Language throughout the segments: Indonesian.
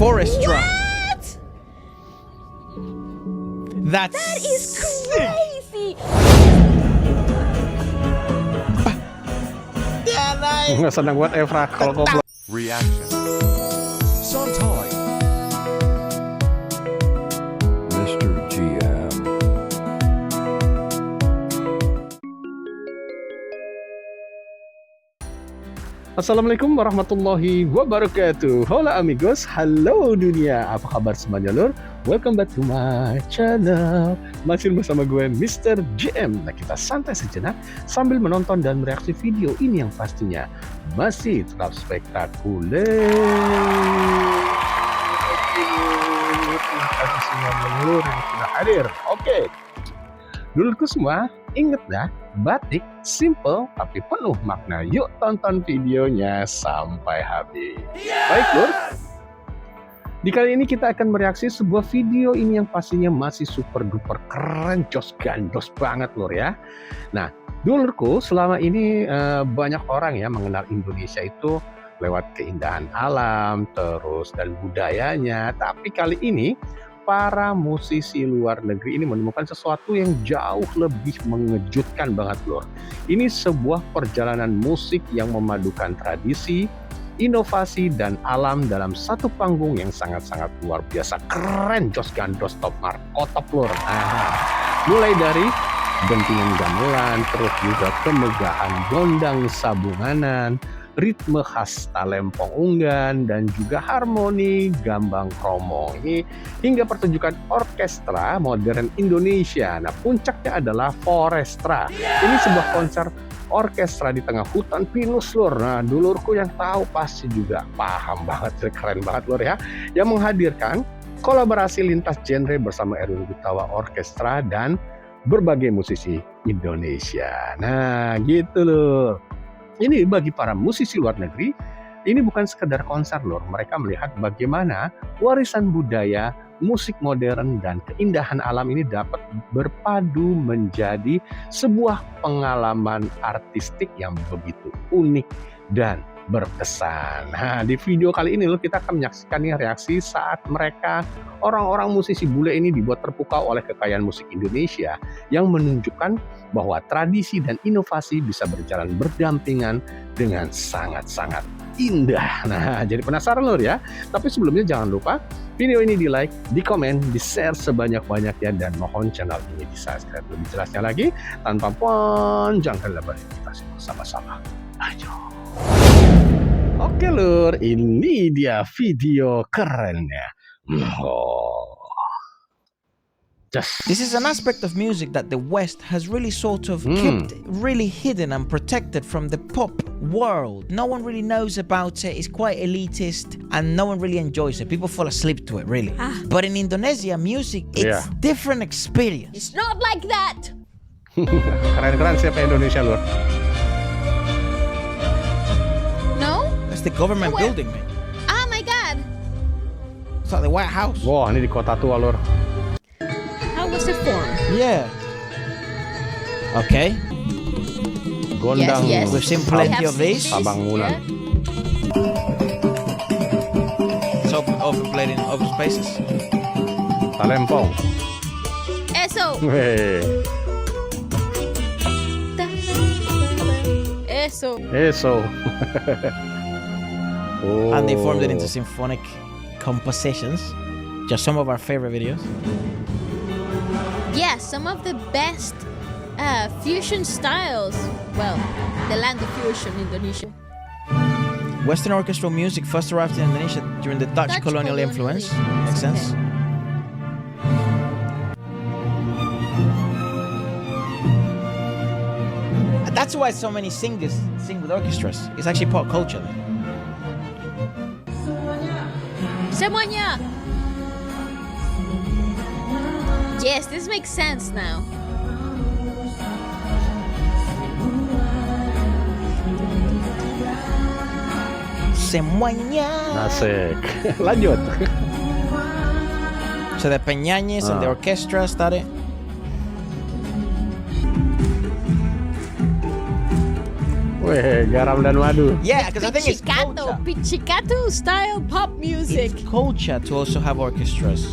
Forestra. That is crazy. Nggak senang buat Evra kalau goblok. Reaction. Sontai. Mr. GM. Assalamualaikum warahmatullahi wabarakatuh. Hola amigos, halo dunia. Apa kabar semuanya lur? Welcome back to my channel. Masih bersama gue Mr. GM. Nah, kita santai sejenak sambil menonton dan mereaksi video ini yang pastinya masih tetap spektakuler. Terima kasih semuanya lur yang sudah hadir. Oke, dulurku semua, inget dah, batik simple tapi penuh makna. Yuk tonton videonya sampai habis. Baik lur, di kali ini kita akan mereaksi sebuah video ini yang pastinya masih super duper keren, jos gandos banget lur ya. Nah dulurku, selama ini banyak orang ya mengenal Indonesia itu lewat keindahan alam terus dan budayanya. Tapi kali ini para musisi luar negeri ini menemukan sesuatu yang jauh lebih mengejutkan banget lur. Ini sebuah perjalanan musik yang memadukan tradisi, inovasi, dan alam dalam satu panggung yang sangat-sangat luar biasa. Keren, jos gandos, top markotop lur. Mulai dari dentingan gamelan, terus juga kemegahan gondang sabunganan, ritme khas talempong unggan, dan juga harmoni gambang kromong hingga pertunjukan orkestra modern Indonesia. Nah puncaknya adalah Forestra. Ini sebuah konser orkestra di tengah hutan pinus lur. Nah dulurku yang tahu pasti juga paham banget, keren banget lur ya, yang menghadirkan kolaborasi lintas genre bersama Erwin Gutawa Orkestra dan berbagai musisi Indonesia. Nah gitu lur. Ini bagi para musisi luar negeri, ini bukan sekedar konser lur. Mereka melihat bagaimana warisan budaya, musik modern, dan keindahan alam ini dapat berpadu menjadi sebuah pengalaman artistik yang begitu unik dan berkesan. Nah di video kali ini kita akan menyaksikan nih reaksi saat mereka orang-orang musisi bule ini dibuat terpukau oleh kekayaan musik Indonesia yang menunjukkan bahwa tradisi dan inovasi bisa berjalan berdampingan dengan sangat-sangat indah. Nah jadi penasaran lur ya. Tapi sebelumnya jangan lupa video ini di like, di komen, di share sebanyak-banyaknya, dan mohon channel ini di subscribe. Lebih jelasnya lagi tanpa panjang lebar, kita bersama-sama. Ayo. Oke lur, ini dia video kerennya. This is an aspect of music that the West has really sort of kept really hidden and protected from the pop world. No one really knows about it. It's quite elitist and no one really enjoys it. People fall asleep to it really. But in Indonesia, music, it's different experience. It's not like that. Keren-keren siapa Indonesia lur. No? That's the government building, man. Oh my god. It's like the White House. Wah ini di kota tua lur. How was it formed? Yeah. Okay. Gondang. Yes. We've seen plenty of these. Sabang Wulan. It's often played in open spaces. Talempong. Eso. Hei. Eso. Eso. And they formed it into symphonic compositions. Just some of our favorite videos. Yeah, some of the best fusion styles. Well, the land of fusion, Indonesia. Western orchestral music first arrived in Indonesia during the Dutch colonial influence. Makes sense. That's why so many singers sing with orchestras. It's actually pop culture. Semuanya. Yes, this makes sense now. Semuanya. Asik. Lanjut. So the peñañes and the orchestra started. Weh, garam dan madu. Yeah, because I think it's Pizzicato, culture. pizzicato style pop music. It's culture to also have orchestras.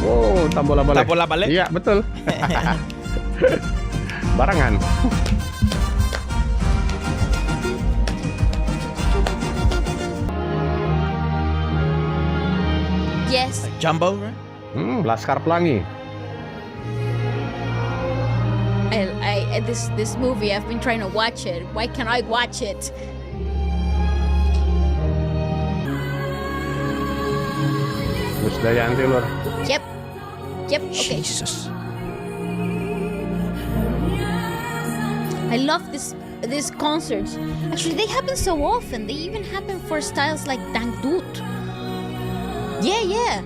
Wow, tambola balik. Tambola balik? Iya, betul. Barangan. Yes. Jumbo, right? Laskar Pelangi. This movie, I've been trying to watch it. Why can't I watch it? Musdayanti lur. Yep. Okay. Jesus. I love these concerts. Actually, they happen so often. They even happen for styles like dangdut. Yeah.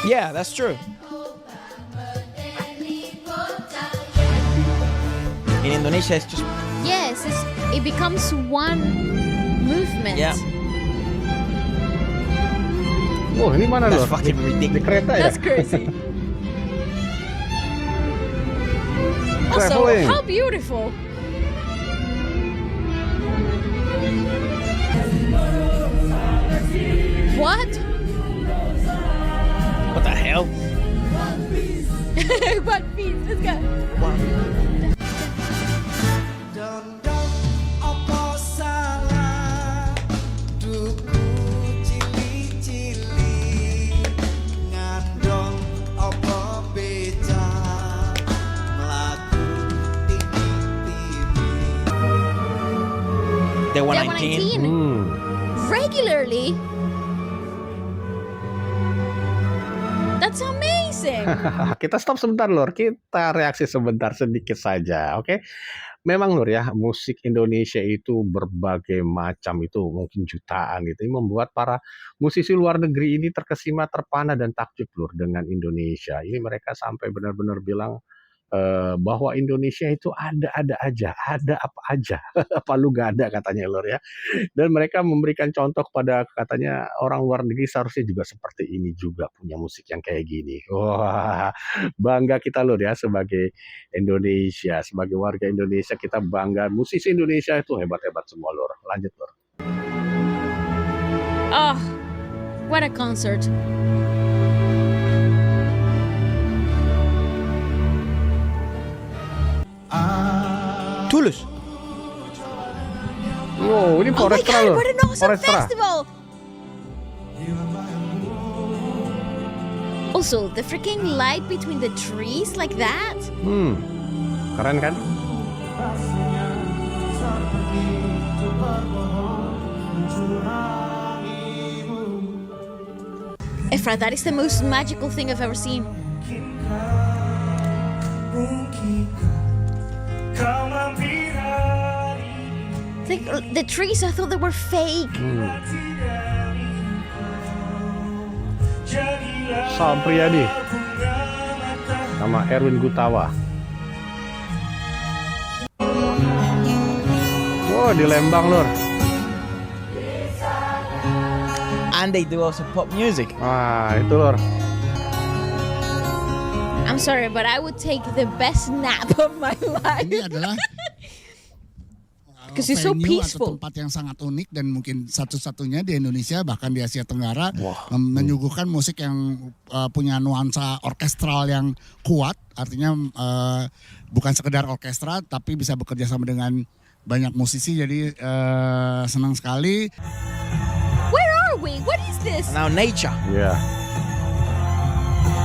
Yeah, that's true. In Indonesia, it's just Yes, it becomes one movement. Yeah. Wah, ini mana that's lur? fucking Di ridiculous. kereta ya? That's crazy. Also, Traveling. how beautiful. What? What the hell? One Piece. Let's go. Dondong opo salah duku cili-cili ngandong opo beja mlaku tini-tini. Dewa Dewa 19. 19. Regularly? That's amazing. Kita stop sebentar lur, kita reaksi sebentar sedikit saja, oke? Memang lur ya, musik Indonesia itu berbagai macam, itu mungkin jutaan gitu. Ini membuat para musisi luar negeri ini terkesima, terpana dan takjub lur dengan Indonesia. Ini mereka sampai benar-benar bilang bahwa Indonesia itu ada-ada aja, ada apa aja, palu gak ada katanya lur ya. Dan mereka memberikan contoh kepada katanya orang luar negeri seharusnya juga seperti ini juga punya musik yang kayak gini. Wah, bangga kita lur ya sebagai Indonesia, sebagai warga Indonesia kita bangga. Musisi Indonesia itu hebat-hebat semua lur. Lanjut lur. Oh, what a concert. Tulus. Wow, ini Oh my Forestra god, lur. what an awesome Forestra. festival! Also, the freaking light between the trees like that? Keren kan? Efra, that is the most magical thing I've ever seen. Like, the trees, I thought they were fake. Sal Priadi sama Erwin Gutawa. Wow, di Lembang lur. And they do also pop music. Wah, itu lur. I'm sorry, but I would take the best nap of my life. Ini adalah Because it's so venue peaceful. atau tempat yang sangat unik dan mungkin satu-satunya di Indonesia bahkan di Asia Tenggara menyuguhkan musik yang punya nuansa orkestral yang kuat, artinya bukan sekedar orkestra tapi bisa bekerja sama dengan banyak musisi, jadi senang sekali. Where are we? What is this? Now nature. Iya.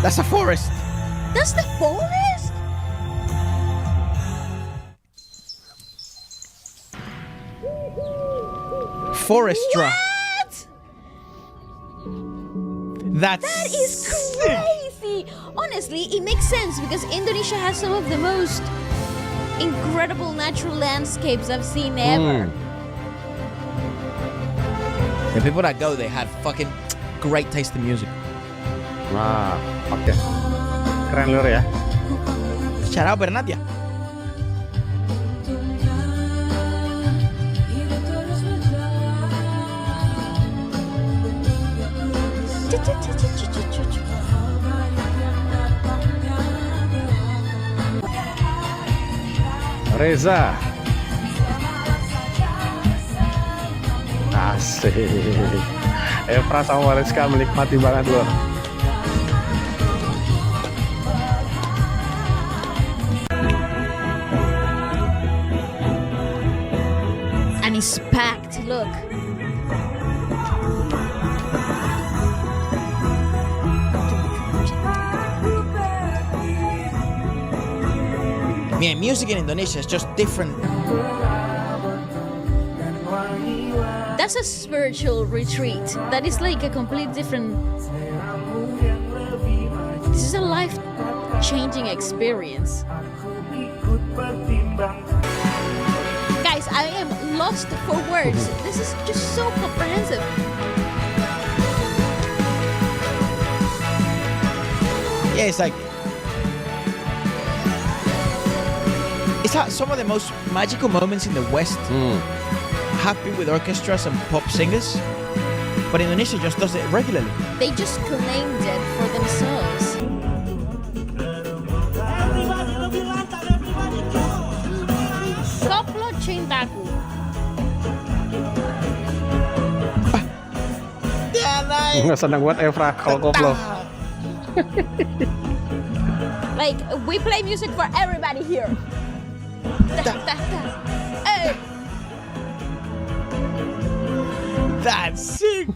That's a forest. That's the forest? Forestra. What? That Is crazy. Honestly, it makes sense because Indonesia has some of the most incredible natural landscapes I've seen ever. The people that go, they had fucking great taste in music. Nah, oke. Keren lur ya. Shout out Bernat ya. Reza. Asik. Evra sama Waleska menikmati banget Lur. And it's packed, look. Yeah, music in Indonesia is just different. That's a spiritual retreat. That is like a complete different. This is a life-changing experience. Guys, I am lost for words. This is just so comprehensive. Yeah, it's like it's had some of the most magical moments in the West have been with orchestras and pop singers, but Indonesia just does it regularly. They just claimed it for themselves. Koplo cintaku. Senang buat Evra kalau koplo. Like, we play music for everybody here. Hey. That's sick.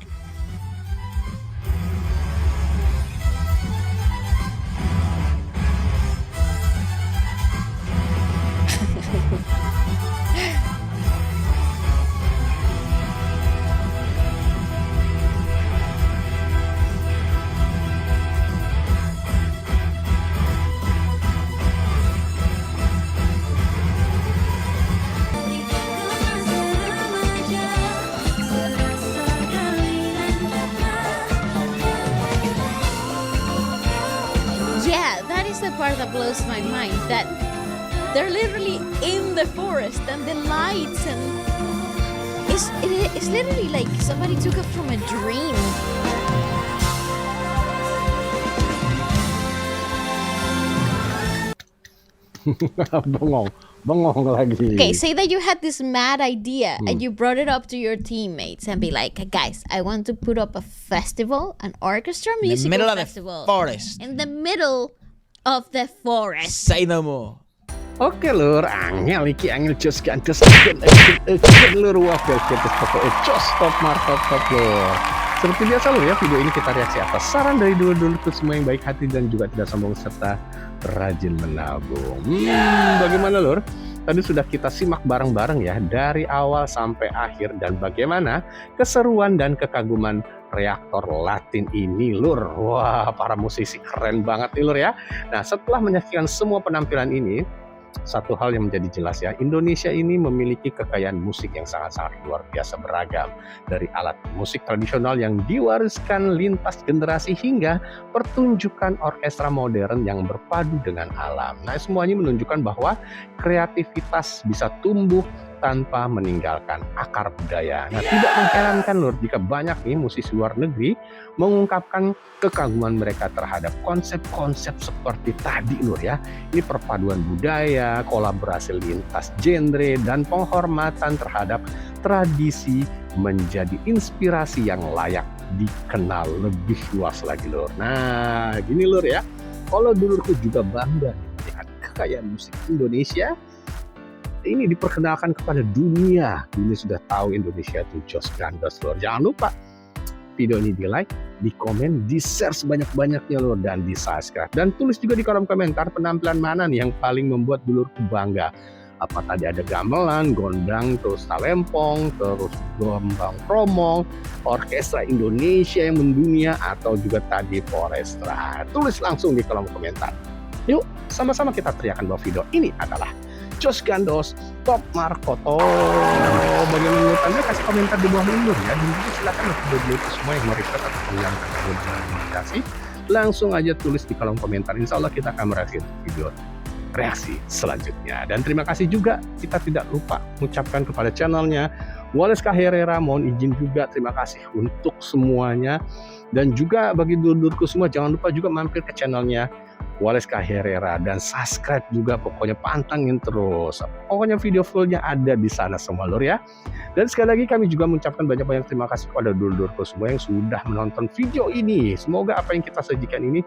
Yeah, that is the part that blows my mind. That they're literally in the forest and the lights and it's literally like somebody took it from a dream. Bengong lagi. Okay, say that you had this mad idea and you brought it up to your teammates and be like, guys, I want to put up a festival, an orchestra In the musical middle of the festival. forest. In the middle of the forest. Say no more. Oke Lur, angel jos gandes Lur, wah gandes pokoknya jos top markot top Lur. Seperti biasa Lur ya, video ini kita reaksi atas saran dari dulur-dulurku semua yang baik hati dan juga tidak sombong serta rajin menabung. Bagaimana Lur? Tadi sudah kita simak bareng-bareng ya dari awal sampai akhir dan bagaimana keseruan dan kekaguman reaktor Latin ini Lur. Wah, para musisi keren banget nih Lur ya. Nah, setelah menyaksikan semua penampilan ini, satu hal yang menjadi jelas ya, Indonesia ini memiliki kekayaan musik yang sangat-sangat luar biasa beragam. Dari alat musik tradisional yang diwariskan lintas generasi hingga pertunjukan orkestra modern yang berpadu dengan alam. Nah, semuanya menunjukkan bahwa kreativitas bisa tumbuh tanpa meninggalkan akar budaya. Nah, tidak mengherankan Lur jika banyak nih musisi luar negeri mengungkapkan kekaguman mereka terhadap konsep-konsep seperti tadi Lur ya. Ini perpaduan budaya, kolaborasi lintas genre, dan penghormatan terhadap tradisi menjadi inspirasi yang layak dikenal lebih luas lagi Lur. Nah, gini Lur ya. Kalau dulurku juga bangga melihat kekayaan musik Indonesia ini diperkenalkan kepada dunia. Dunia sudah tahu Indonesia itu jos gandos Lur. Jangan lupa video ini di like, di komen, di share sebanyak-banyaknya Lur, dan di subscribe. Dan tulis juga di kolom komentar penampilan mana nih yang paling membuat dulurku bangga. Apa tadi ada gamelan, gondang, terus talempong, terus gombang kromong, orkestra Indonesia yang mendunia, atau juga tadi Forestra. Tulis langsung di kolom komentar. Yuk, sama-sama kita teriakan bahwa video ini adalah Jos Gandos Top Markoto. Bagaimana menurut Anda? Kasih komentar di bawah ini ya. Dan juga silakan video semua yang mau request atau menyampaikan rekomendasi, langsung aja tulis di kolom komentar. Insya Allah kita akan mereaksi video reaksi selanjutnya. Dan terima kasih juga, kita tidak lupa mengucapkan kepada channelnya Waleska Herrera, mohon izin juga terima kasih untuk semuanya. Dan juga bagi dulurku semua, jangan lupa juga mampir ke channelnya Waleska Herrera, dan subscribe juga, pokoknya pantangin terus. Pokoknya video fullnya ada di sana semua lur ya. Dan sekali lagi kami juga mengucapkan banyak-banyak terima kasih kepada dulur-dulurku semua yang sudah menonton video ini. Semoga apa yang kita sajikan ini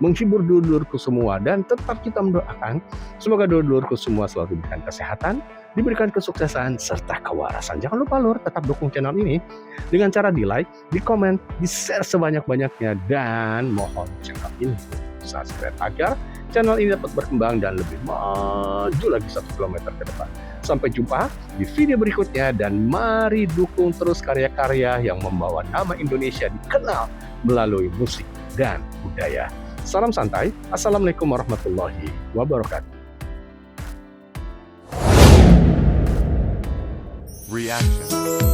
menghibur dulur-dulurku semua, dan tetap kita mendoakan semoga dulur-dulurku semua selalu diberikan kesehatan, diberikan kesuksesan serta kewarasan. Jangan lupa lur, tetap dukung channel ini dengan cara di like, di komen, di share sebanyak-banyaknya, dan mohon channel ini subscribe agar channel ini dapat berkembang dan lebih maju lagi 1 kilometer ke depan. Sampai jumpa di video berikutnya, dan mari dukung terus karya-karya yang membawa nama Indonesia dikenal melalui musik dan budaya. Salam santai. Assalamualaikum warahmatullahi wabarakatuh. Reaction.